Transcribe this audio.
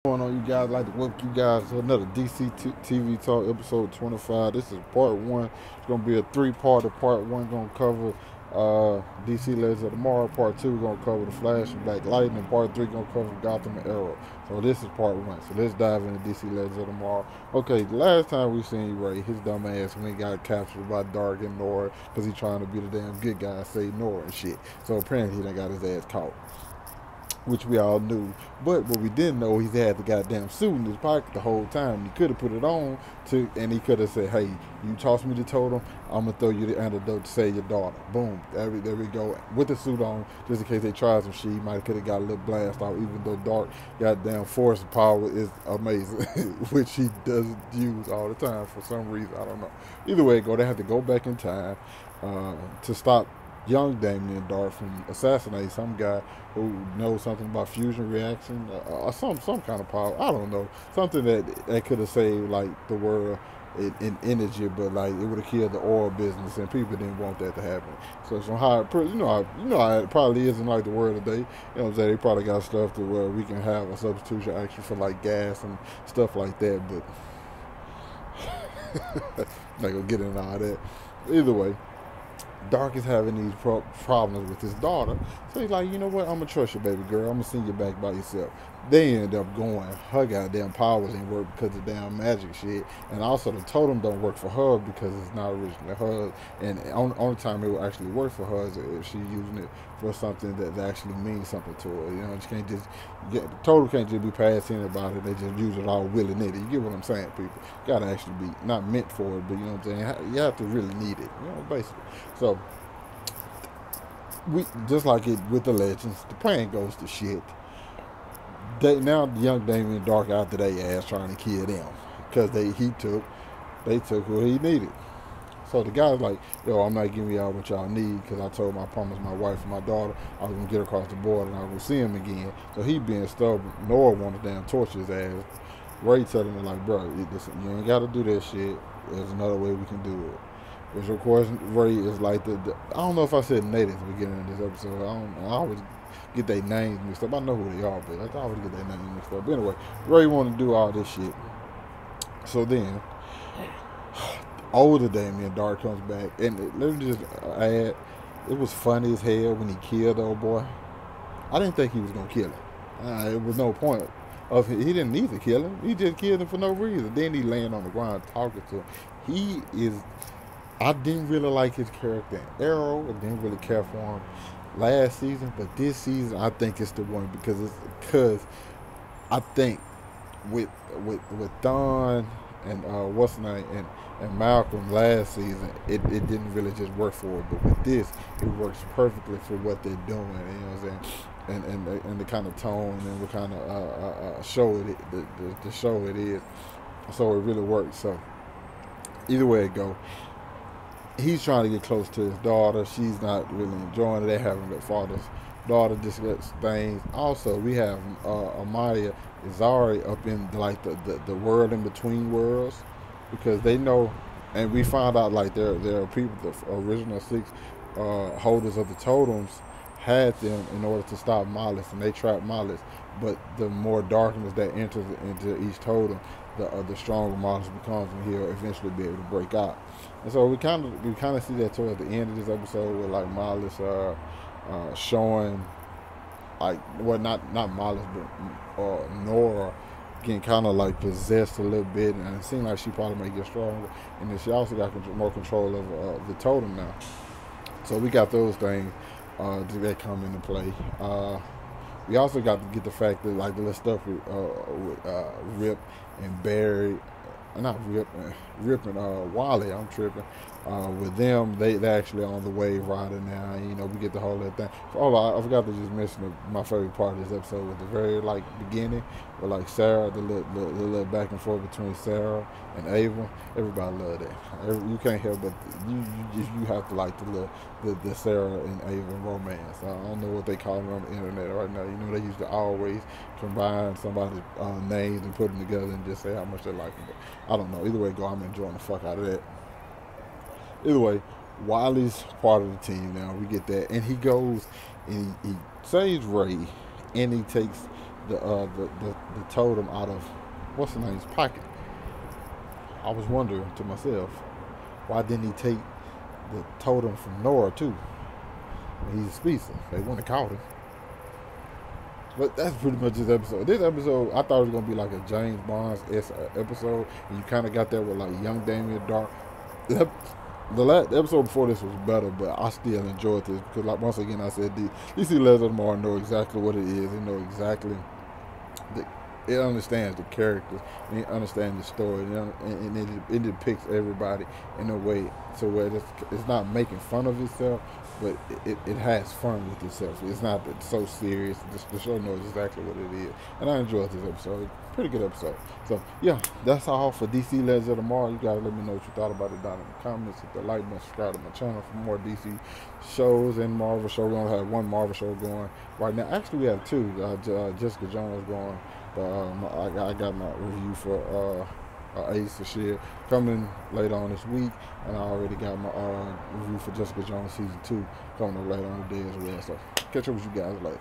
Going on, you guys? Like to welcome you guys to another DC TV Talk episode 25. This is part one. It's gonna be a three-parter. Part one gonna cover DC Legends of Tomorrow. Part two gonna cover the Flash and Black Lightning. And part three gonna cover Gotham and Arrow. So this is part one. So let's dive into DC Legends of Tomorrow. Okay, the last time we seen Ray, his dumb ass when he got captured by Dark and Nora because he trying to be the damn good guy, save Nora and shit. So apparently he done got his ass caught, which we all knew. But what we didn't know, he had the goddamn suit in his pocket the whole time. He could have put it on and he could have said, "Hey, you toss me the totem, I'm gonna throw you the antidote to save your daughter." Boom, there we go. With the suit on, just in case they try some shit, he might could have got a little blast off. Even though Dark goddamn force power is amazing, which he doesn't use all the time for some reason. I don't know. Either way it go, they have to go back in time to stop young Damien Dark from assassinating some guy who knows something about fusion reaction or some kind of power. I don't know, something that could have saved like the world in energy, but like it would have killed the oil business, and people didn't want that to happen. So some high, how it probably is in like the world today. You know what I'm saying? They probably got stuff to where we can have a substitution action for like gas and stuff like that, but not gonna get into all that. Either way, Dark is having these problems with his daughter. So he's like, you know what? I'm going to trust you, baby girl. I'm going to send you back by yourself. They end up going. Her goddamn powers didn't work because of damn magic shit. And also the totem don't work for her because it's not originally hers. And the only time it will actually work for her is if she's using it for something that actually means something to her. You know, she can't just the totem can't just be passed in about it. They just use it all willy-nilly. You get what I'm saying, people? Got to actually be not meant for it, but you know what I'm saying? You have to really need it, you know, basically. So we just like it with the legends, the plan goes to shit. They now young Damien Dark after their ass trying to kill them because they took what he needed. So the guy's like, yo, I'm not giving y'all what y'all need because I told I promised my wife and my daughter I was gonna get across the border and I was gonna see him again. So he being stubborn. Nora wanted to damn torture his ass. Ray telling him like, bro, listen, you ain't gotta do that shit. There's another way we can do it. Which of course Ray is like the I don't know if I said native at the beginning of this episode. I always get their names mixed up. I know who they are, but I always get their names mixed up. But anyway, Ray wanted to do all this shit. So then older Damien Dark comes back, and let me just add, it was funny as hell when he killed the old boy. I didn't think he was gonna kill him. It was no point of he didn't need to kill him. He just killed him for no reason. Then he laying on the ground talking to him. He is. I didn't really like his character in Arrow. I didn't really care for him last season, but this season I think it's the one because I think with Don and what's his name and Malcolm last season, it didn't really just work for it. But with this, it works perfectly for what they're doing. You know what I'm saying? And the kind of tone and what kind of show the show it is. So it really works. So either way it go, he's trying to get close to his daughter. She's not really enjoying it. They're having their father's daughter discuss things. Also, we have Amaya Izari up in like the world in between worlds because they know, and we found out like there are people, the original six holders of the totems had them in order to stop Malice, and they trapped Malice. But the more darkness that enters into each totem, the stronger Malice becomes, and he'll eventually be able to break out. And so we kind of see that towards the end of this episode with like Malice showing like not Malice but Nora getting kind of like possessed a little bit, and it seems like she probably may get stronger, and then she also got more control of the totem now. So we got those things that come into play. We also got to get the fact that like the little stuff with Rip and Barry, not Rip, Rip and Wally. I'm tripping. With them, they actually on the wave rider now. You know, we get the whole that thing. Oh, I forgot to just mention my favorite part of this episode was the very like beginning, with like Sarah, the little back and forth between Sarah and Ava. Everybody loved that. You can't help but you have to like the Sarah and Ava romance. I don't know what they call it on the internet right now. You know, they used to always combine somebody's names and put them together and just say how much they like them. But I don't know. Either way, go. I'm enjoying the fuck out of that. Either way, Wiley's part of the team now. We get that, and he goes and he saves Ray, and he takes the the totem out of what's the name's pocket. I was wondering to myself, why didn't he take the totem from Nora too? He's a speedster. They wouldn't have caught him. But that's pretty much this episode. This episode, I thought it was gonna be like a James Bond episode, and you kind of got that with like young Damien Dark. The episode before this was better, but I still enjoyed this because, like, once again, I said DC Legends of Tomorrow know exactly what it is. They know exactly. It understands the characters, and it understands the story, and it depicts everybody in a way so where it's not making fun of itself, but it has fun with itself. It's not so serious. The show knows exactly what it is, and I enjoyed this episode. Pretty good episode. So yeah, that's all for DC Legends of Tomorrow. You guys let me know what you thought about it down in the comments. Hit the like button, subscribe to my channel for more DC shows and Marvel show. We only have one Marvel show going right now. Actually, we have two. Jessica Jones going. I got my review for Ace of S.H.I.E.L.D. coming later on this week, and I already got my review for Jessica Jones season 2 coming up later on today as well. So catch up with you guys later.